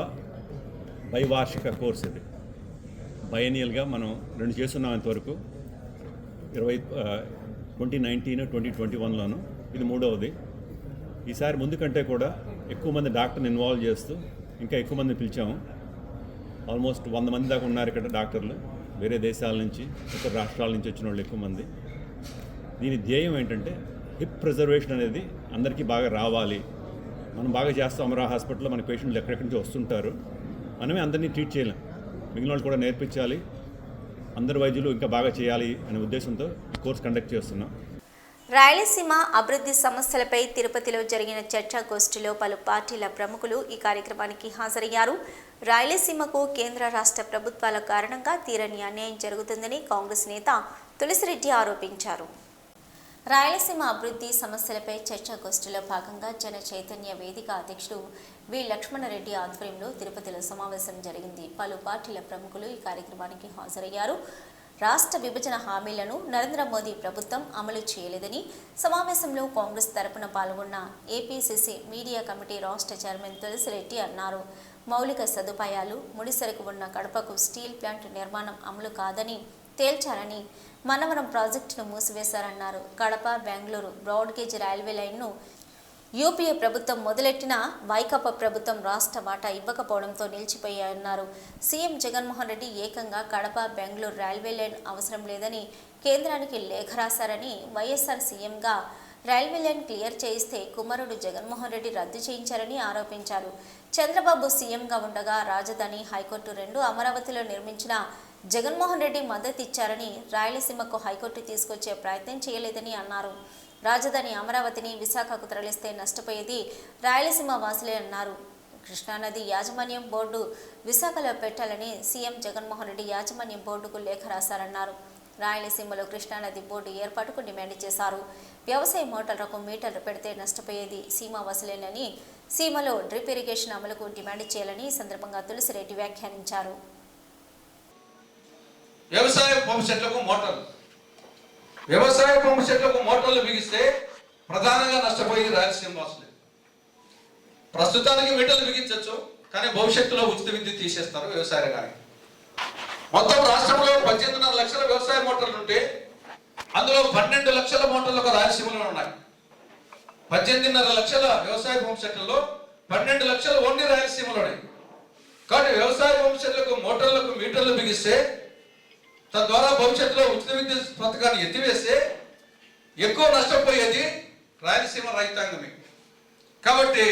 ద్వైవార్షిక కోర్స్. ఇది బయనియల్గా మనం 2 చేస్తున్నాం ఇంతవరకు. 2019, 2021లోను ఇది 3వది. ఈసారి ముందు కంటే కూడా ఎక్కువ మంది డాక్టర్ని ఇన్వాల్వ్ చేస్తూ ఇంకా ఎక్కువ మందిని పిలిచాము. ఆల్మోస్ట్ 100 మంది దాకా ఉన్నారు ఇక్కడ డాక్టర్లు. వేరే దేశాల నుంచి, ఇతర రాష్ట్రాల నుంచి వచ్చిన వాళ్ళు ఎక్కువ మంది. దీని ధ్యేయం ఏంటంటే హిప్ ప్రిజర్వేషన్ అనేది అందరికీ బాగా రావాలి. మనం బాగా చేస్తాం. అమరా హాస్పిటల్లో మన పేషెంట్లు ఎక్కడెక్కడి నుంచి వస్తుంటారు. మనమే అందరినీ ట్రీట్ చేయలేం. మిగిలిన వాళ్ళు కూడా నేర్పించాలి. అందరు వైద్యులు ఇంకా బాగా చేయాలి అనే ఉద్దేశంతో ఈ కోర్స్ కండక్ట్ చేస్తున్నాం. రాయలసీమ అభివృద్ధి సమస్యలపై తిరుపతిలో జరిగిన చర్చాగోష్ఠిలో పలు పార్టీల ప్రముఖులు ఈ కార్యక్రమానికి హాజరయ్యారు. రాయలసీమకు కేంద్ర రాష్ట్ర ప్రభుత్వాల కారణంగా తీరని అన్యాయం జరుగుతుందని కాంగ్రెస్ నేత తులసిరెడ్డి ఆరోపించారు. రాయలసీమ అభివృద్ధి సమస్యలపై చర్చాగోష్ఠిలో భాగంగా జన చైతన్య వేదిక అధ్యక్షుడు వి లక్ష్మణరెడ్డి ఆధ్వర్యంలో తిరుపతిలో సమావేశం జరిగింది. పలు పార్టీల ప్రముఖులు ఈ కార్యక్రమానికి హాజరయ్యారు. రాష్ట్ర విభజన హామీలను నరేంద్ర మోదీ ప్రభుత్వం అమలు చేయలేదని సమావేశంలో కాంగ్రెస్ తరపున పాల్గొన్న ఏపీసీసీ మీడియా కమిటీ రాష్ట్ర చైర్మన్ తులసిరెడ్డి అన్నారు. మౌలిక సదుపాయాలు, ముడిసరుకు ఉన్న కడపకు స్టీల్ ప్లాంట్ నిర్మాణం అమలు కాదని తేల్చాలని, మనవరం ప్రాజెక్టును మూసివేశారన్నారు. కడప బెంగళూరు బ్రాడ్గేజ్ రైల్వే లైన్ను యూపీఏ ప్రభుత్వం మొదలెట్టిన వైకాపా ప్రభుత్వం రాష్ట్ర వాటా ఇవ్వకపోవడంతో నిలిచిపోయాయన్నారు. సీఎం జగన్మోహన్ రెడ్డి ఏకంగా కడప బెంగళూరు రైల్వే లైన్ అవసరం లేదని కేంద్రానికి లేఖ రాశారని, వైఎస్ఆర్ సీఎంగా రైల్వే లైన్ క్లియర్ చేయిస్తే కుమారుడు జగన్మోహన్ రెడ్డి రద్దు చేయించారని ఆరోపించారు. చంద్రబాబు సీఎంగా ఉండగా రాజధాని, హైకోర్టు 2 అమరావతిలో నిర్మించిన జగన్మోహన్ రెడ్డి మద్దతు ఇచ్చారని, రాయలసీమకు హైకోర్టు తీసుకొచ్చే ప్రయత్నం చేయలేదని అన్నారు. రాజధాని అమరావతిని విశాఖకు తరలిస్తే నష్టపోయేది రాయలసీమ వాసులే అన్నారు. కృష్ణానది యాజమాన్యం బోర్డు విశాఖలో పెట్టాలని సీఎం జగన్మోహన్ రెడ్డి యాజమాన్యం బోర్డుకు లేఖ రాశారన్నారు. రాయలసీమలో కృష్ణానది బోర్డు ఏర్పాటుకు డిమాండ్ చేశారు. వ్యవసాయ మోటార్లకు మీటర్లు పెడితే నష్టపోయేది సీమావాసులేనని, సీమలో డ్రిప్ ఇరిగేషన్ అమలుకు డిమాండ్ చేయాలని ఈ సందర్భంగా తులసిరెడ్డి వ్యాఖ్యానించారు. వ్యవసాయ పంపు సెట్లకు మోటార్లు బిగిస్తే ప్రధానంగా నష్టపోయేది రాయలసీమ వాసులే. ప్రస్తుతానికి మీటర్లు బిగించవచ్చు, కానీ భవిష్యత్తులో ఉచిత విద్యుత్ తీసేస్తారు వ్యవసాయ రంగానికి. మొత్తం రాష్ట్రంలో 18.5 లక్షల వ్యవసాయ మోటార్లు ఉంటే అందులో 12 లక్షల మోటార్లు ఒక రాయలసీమలో ఉన్నాయి. 18.5 లక్షల వ్యవసాయ పంపు సెట్లలో 12 లక్షలు ఓన్లీ రాయలసీమలోనే. కాబట్టి వ్యవసాయ పంపు సెట్లకు మోటార్లకు మీటర్లు బిగిస్తే, తద్వారా భవిష్యత్తులో ఉచిత విద్యుత్ పథకాన్ని ఎత్తివేస్తే ఎక్కువ నష్టపోయేది రాయలసీమ రైతాంగమే. కాబట్టి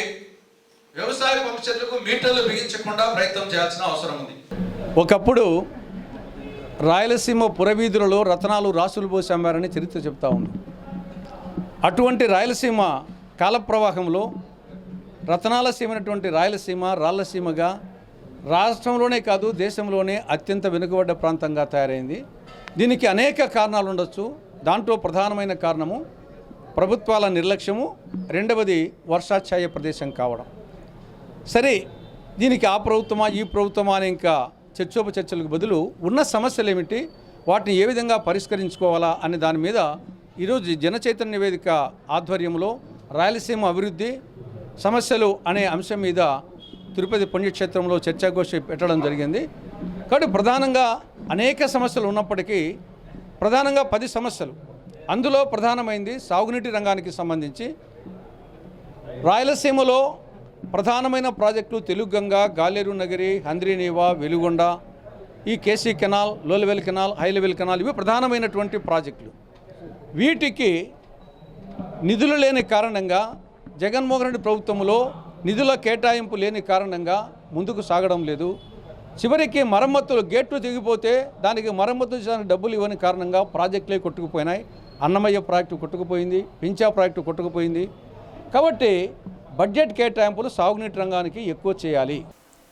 వ్యవసాయ పంపు సెట్లకు మీటర్లు బిగించకుండా ప్రయత్నం చేయాల్సిన అవసరం ఉంది. ఒకప్పుడు రాయలసీమ పురవీధులలో రతనాలు రాసులు పోసి అమ్మారని చరిత్ర చెప్తా ఉంది. అటువంటి రాయలసీమ కాలప్రవాహంలో రతనాల సీమైనటువంటి రాయలసీమ రాళ్లసీమగా రాష్ట్రంలోనే కాదు దేశంలోనే అత్యంత వెనుకబడ్డ ప్రాంతంగా తయారైంది. దీనికి అనేక కారణాలు ఉండొచ్చు. దాంట్లో ప్రధానమైన కారణము ప్రభుత్వాల నిర్లక్ష్యము, రెండవది వర్షాఛాయ ప్రదేశం కావడం. సరే, దీనికి ఆ ప్రభుత్వమా ఈ ప్రభుత్వమా అని ఇంకా చర్చోపచర్చలకు బదులు ఉన్న సమస్యలు ఏమిటి, వాటిని ఏ విధంగా పరిష్కరించుకోవాలా అనే దాని మీద ఈరోజు జనచైతన్య వేదిక ఆధ్వర్యంలో రాయలసీమ అభివృద్ధి సమస్యలు అనే అంశం మీద తిరుపతి పుణ్యక్షేత్రంలో చర్చాగోష్ఠి పెట్టడం జరిగింది. కాబట్టి ప్రధానంగా అనేక సమస్యలు ఉన్నప్పటికీ ప్రధానంగా 10 సమస్యలు, అందులో ప్రధానమైంది సాగునీటి రంగానికి సంబంధించి రాయలసీమలో ప్రధానమైన ప్రాజెక్టులు తెలుగుగంగ, గాలేరు నగరి, హంద్రీనీవా, వెలుగొండ, ఈ కేసీ కెనాల్, లో level canal, high level canal ఇవి ప్రధానమైనటువంటి ప్రాజెక్టులు. వీటికి నిధులు లేని కారణంగా జగన్మోహన్ రెడ్డి ప్రభుత్వంలో నిధుల కేటాయింపు లేని కారణంగా ముందుకు సాగడం లేదు. చివరికి మరమ్మతులు గేట్లు తెగిపోతే దానికి మరమ్మతులు చేయడానికి డబ్బులు ఇవ్వని కారణంగా ప్రాజెక్టులే కొట్టుకుపోయినాయి. అన్నమయ్య ప్రాజెక్టు కొట్టుకుపోయింది, పింఛా ప్రాజెక్టు కొట్టుకుపోయింది. కాబట్టి బడ్జెట్ కేటాయింపులు సాగునీటి రంగానికి ఎక్కువ చేయాలి.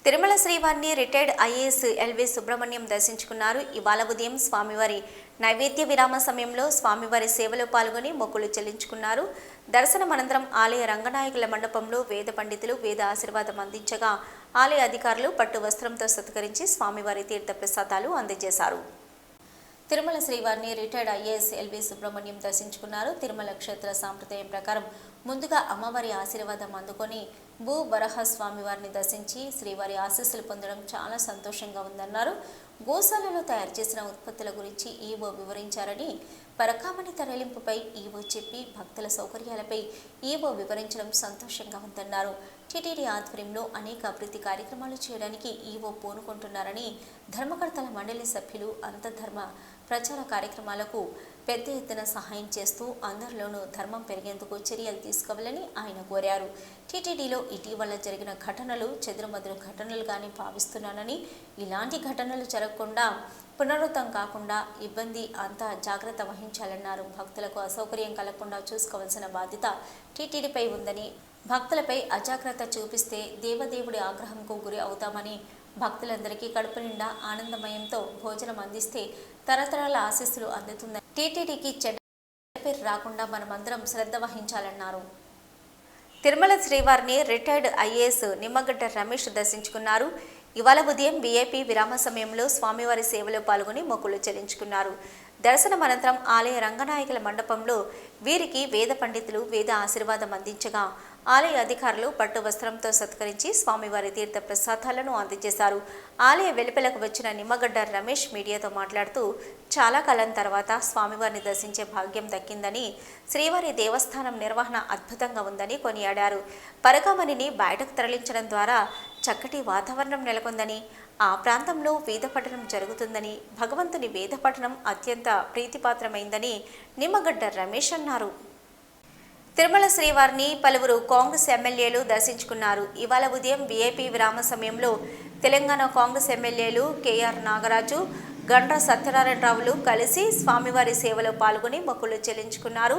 తిరుమల శ్రీవారిని రిటైర్డ్ ఐఏఎస్ ఎల్వి సుబ్రహ్మణ్యం దర్శించుకున్నారు. ఇవాళ ఉదయం స్వామివారి నైవేద్య విరామ సమయంలో స్వామివారి సేవలో పాల్గొని మొక్కులు చెల్లించుకున్నారు. దర్శనం అనంతరం ఆలయ రంగనాయకుల మండపంలో వేద పండితులు వేద ఆశీర్వాదం అందించగా ఆలయ అధికారులు పట్టు వస్త్రంతో సత్కరించి స్వామివారి తీర్థ ప్రసాదాలు అందజేశారు. తిరుమల శ్రీవారిని రిటైర్డ్ ఐఏఎస్ ఎల్వి సుబ్రహ్మణ్యం దర్శించుకున్నారు. తిరుమల క్షేత్ర సాంప్రదాయం ప్రకారం ముందుగా అమ్మవారి ఆశీర్వాదం అందుకొని భూ వరహ స్వామివారిని దర్శించి శ్రీవారి ఆశీస్సులు పొందడం చాలా సంతోషంగా ఉందన్నారు. గోశాలలో తయారు చేసిన ఉత్పత్తుల గురించి ఈవో వివరించారని, పరకామణి తరలింపుపై ఈవో చెప్పి భక్తుల సౌకర్యాలపై ఈవో వివరించడం సంతోషంగా ఉందన్నారు. టీటీడీ ఆధ్వర్యంలో అనేక అభివృద్ధి కార్యక్రమాలు చేయడానికి ఈవో పూనుకుంటున్నారని, ధర్మకర్తల మండలి సభ్యులు అంతర్ధర్మ ప్రచార కార్యక్రమాలకు పెద్ద ఎత్తున సహాయం చేస్తూ అందరిలోనూ ధర్మం పెరిగేందుకు చర్యలు తీసుకోవాలని ఆయన కోరారు. టీటీడీలో ఇటీవల జరిగిన ఘటనలు చెదురుమదురు ఘటనలుగానే భావిస్తున్నానని, ఇలాంటి ఘటనలు జరగకుండా పునరుద్ధం కాకుండా ఇబ్బంది అంతా జాగ్రత్త వహించాలన్నారు. భక్తులకు అసౌకర్యం కలగకుండా చూసుకోవాల్సిన బాధ్యత టీటీడీపై ఉందని, భక్తులపై అజాగ్రత్త చూపిస్తే దేవదేవుడి ఆగ్రహంకు గురి అవుతామని, భక్తులందరికీ కడుపు నిండా ఆనందమయంతో భోజనం అందిస్తే తరతరాల ఆశీస్సులు అందుతుందని, టీటీడీకి చెడ్డ పేరు రాకుండా మనమందరం శ్రద్ధ వహించాలన్నారు. తిరుమల శ్రీవారిని రిటైర్డ్ ఐఏఎస్ నిమ్మగడ్డ రమేష్ దర్శించుకున్నారు. ఇవాళ ఉదయం వీఐపీ విరామ సమయంలో స్వామివారి సేవలో పాల్గొని మొక్కులు చెల్లించుకున్నారు. దర్శనం అనంతరం ఆలయ రంగనాయకుల మండపంలో వీరికి వేద పండితులు వేద ఆశీర్వాదం అందించగా ఆలయ అధికారులు పట్టు వస్త్రంతో సత్కరించి స్వామివారి తీర్థ ప్రసాదాలను అందజేశారు. ఆలయ వెలుపలకు వచ్చిన నిమ్మగడ్డ రమేష్ మీడియాతో మాట్లాడుతూ చాలా కాలం తర్వాత స్వామివారిని దర్శించే భాగ్యం దక్కిందని, శ్రీవారి దేవస్థానం నిర్వహణ అద్భుతంగా ఉందని కొనియాడారు. పరకామణిని బయటకు తరలించడం ద్వారా చక్కటి వాతావరణం నెలకొందని, ఆ ప్రాంతంలో వేద పఠనం జరుగుతుందని, భగవంతుని వేద పఠనం అత్యంత ప్రీతిపాత్రమైందని నిమ్మగడ్డ రమేష్ అన్నారు. తిరుమల శ్రీవారిని పలువురు కాంగ్రెస్ ఎమ్మెల్యేలు దర్శించుకున్నారు. ఇవాళ ఉదయం వీఐపీ విరామ సమయంలో తెలంగాణ కాంగ్రెస్ ఎమ్మెల్యేలు కేఆర్ నాగరాజు, గండ్ర సత్యనారాయణరావులు కలిసి స్వామివారి సేవలో పాల్గొని మొక్కులు చెల్లించుకున్నారు.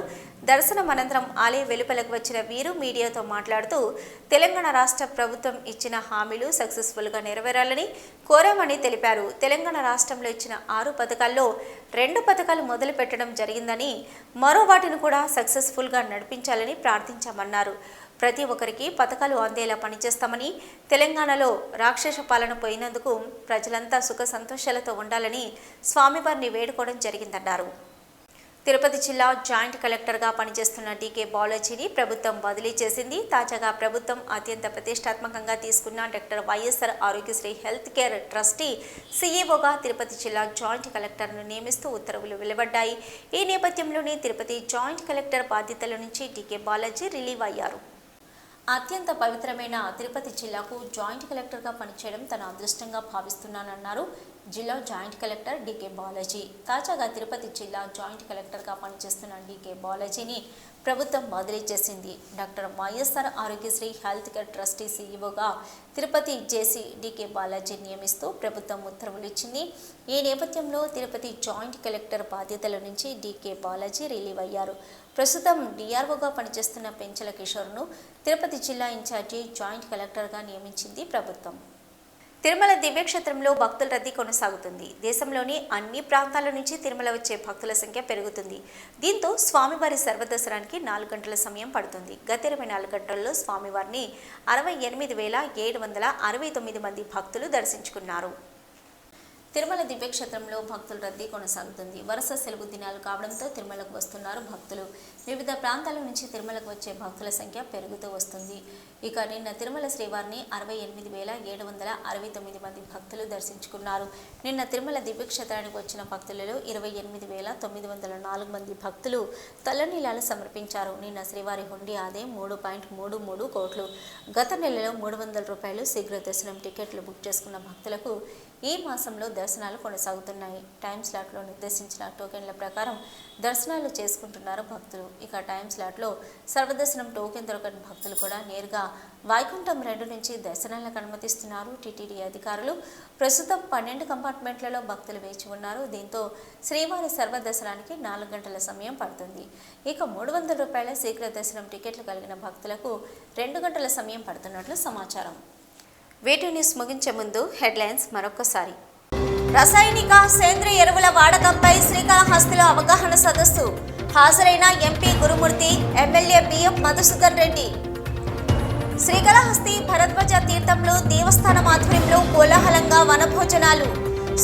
దర్శనం అనంతరం ఆలయ వెలుపలకు వచ్చిన వీరు మీడియాతో మాట్లాడుతూ తెలంగాణ రాష్ట్ర ప్రభుత్వం ఇచ్చిన హామీలు సక్సెస్ఫుల్గా నెరవేరాలని కోరామని తెలిపారు. తెలంగాణ రాష్ట్రంలో ఇచ్చిన 6 పథకాల్లో 2 పథకాలు మొదలు పెట్టడం జరిగిందని, మరో వాటిని కూడా సక్సెస్ఫుల్గా నడిపించాలని ప్రార్థించామన్నారు. ప్రతి ఒక్కరికి పథకాలు అందేలా పనిచేస్తామని, తెలంగాణలో రాక్షస పాలన పోయినందుకు ప్రజలంతా సుఖ సంతోషాలతో ఉండాలని స్వామివారిని వేడుకోవడం జరిగిందన్నారు. తిరుపతి జిల్లా జాయింట్ కలెక్టర్గా పనిచేస్తున్న డీకే బాలాజీని ప్రభుత్వం బదిలీ చేసింది. తాజాగా ప్రభుత్వం అత్యంత ప్రతిష్టాత్మకంగా తీసుకున్న doctor YSR Aarogyasri health care trustee సీఈఓగా తిరుపతి జిల్లా జాయింట్ కలెక్టర్ను నియమిస్తూ ఉత్తర్వులు వెలువడ్డాయి. ఈ నేపథ్యంలోనే తిరుపతి జాయింట్ కలెక్టర్ బాధ్యతల నుంచి డీకే బాలాజీ రిలీవ్ అయ్యారు. అత్యంత పవిత్రమైన తిరుపతి జిల్లాకు జాయింట్ కలెక్టర్గా పనిచేయడం తన అదృష్టంగా భావిస్తున్నానన్నారు. జిల్లా జాయింట్ కలెక్టర్ డీకే బాలాజీ. తాజాగా తిరుపతి జిల్లా జాయింట్ కలెక్టర్గా పనిచేస్తున్న డీకే బాలాజీని ప్రభుత్వం బదిలీ చేసింది. Doctor YSR Aarogyasri health care trustee సీఈఓగా తిరుపతి జేసీ డీకే బాలాజీ నియమిస్తూ ప్రభుత్వం ఉత్తర్వులు ఇచ్చింది. ఈ నేపథ్యంలో తిరుపతి జాయింట్ కలెక్టర్ బాధ్యతల నుంచి డీకే బాలాజీ రిలీవ్ అయ్యారు. ప్రస్తుతం డిఆర్ఓగా పనిచేస్తున్న పెంచల కిషోర్ను తిరుపతి జిల్లా ఇన్ఛార్జి జాయింట్ కలెక్టర్గా నియమించింది ప్రభుత్వం. తిరుమల దివ్యక్షేత్రంలో భక్తుల రద్దీ కొనసాగుతుంది. దేశంలోని అన్ని ప్రాంతాల నుంచి తిరుమల వచ్చే భక్తుల సంఖ్య పెరుగుతుంది. దీంతో స్వామివారి సర్వదర్శనానికి 4 గంటల సమయం పడుతుంది. గత 24 గంటల్లో స్వామివారిని 68,769 మంది భక్తులు దర్శించుకున్నారు. తిరుమల దివ్యక్షేత్రంలో భక్తుల రద్దీ కొనసాగుతుంది. వరుస సెలవు దినాలు కావడంతో తిరుమలకు వస్తున్నారు భక్తులు. వివిధ ప్రాంతాల నుంచి తిరుమలకు వచ్చే భక్తుల సంఖ్య పెరుగుతూ వస్తుంది. ఇక నిన్న తిరుమల శ్రీవారిని 68,769 మంది భక్తులు దర్శించుకున్నారు. నిన్న తిరుమల దివ్యక్షేత్రానికి వచ్చిన భక్తులలో 28,904 మంది భక్తులు తల్లనీలాలు సమర్పించారు. నిన్న శ్రీవారి హుండీ ఆదాయం 3.33 కోట్లు. గత నెలలో 300 రూపాయలు శీఘ్ర దర్శనం టికెట్లు బుక్ చేసుకున్న భక్తులకు ఈ మాసంలో దర్శనాలు కొనసాగుతున్నాయి. టైం స్లాట్లో నిర్దేశించిన టోకెన్ల ప్రకారం దర్శనాలు చేసుకుంటున్నారు భక్తులు. ఇక టైం స్లాట్లో సర్వదర్శనం టోకెన్ దొరకని భక్తులు కూడా నేరుగా వైకుంఠం 2 నుంచి దర్శనాలకు అనుమతిస్తున్నారు టీటీడీ అధికారులు. ప్రస్తుతం 12 కంపార్ట్మెంట్లలో భక్తులు వేచి ఉన్నారు. దీంతో శ్రీవారి సర్వదర్శనానికి 4 గంటల సమయం పడుతుంది. ఇక 300 రూపాయల శీఘ్ర దర్శనం టికెట్లు కలిగిన భక్తులకు 2 గంటల సమయం పడుతున్నట్లు సమాచారం. వీటి న్యూస్ ముగించే ముందు హెడ్లైన్స్ మరొకసారి. రసాయనిక సేంద్రియ ఎరువుల వాడకంపై శ్రీకాళహస్తిలో అవగాహన సదస్సు. హాజరైన MP Gurumurthy, MLA BF Madhusudan Reddy. Srikalahasti Bharadwaj తీర్థంలో దేవస్థానం ఆధ్వర్యంలో కోలాహలంగా వనభోజనాలు.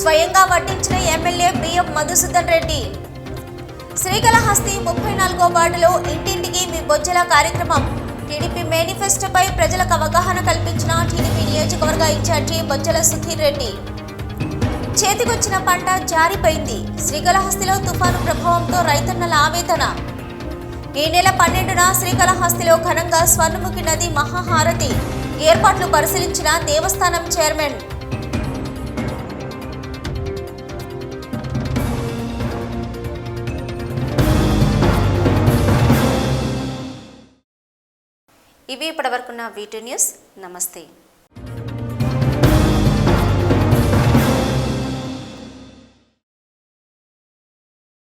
స్వయంగా వడ్డించిన ఎమ్మెల్యే బిఎఫ్ మధుసూదన్ రెడ్డి. శ్రీకాళహస్తి 34వ వార్డులో ఇంటింటికి మీ బొజ్జల కార్యక్రమం. టీడీపీ మేనిఫెస్టోపై ప్రజలకు అవగాహన కల్పించిన టీడీపీ నియోజకవర్గ ఇన్ఛార్జి బొజ్జల సుధీర్ రెడ్డి. చేతికొచ్చిన పంట జారిపోయింది. శ్రీకాళహస్తిలో తుఫాను ప్రభావంతో రైతన్నల ఆవేదన. ఈ నెల 12న శ్రీకాళహస్తిలో ఘనంగా స్వర్ణముఖి నది మహాహారతి. ఏర్పాట్లు పరిశీలించిన దేవస్థానం చైర్మన్. ఇవి ఇప్పటివరకున్న వీటి న్యూస్. నమస్తే.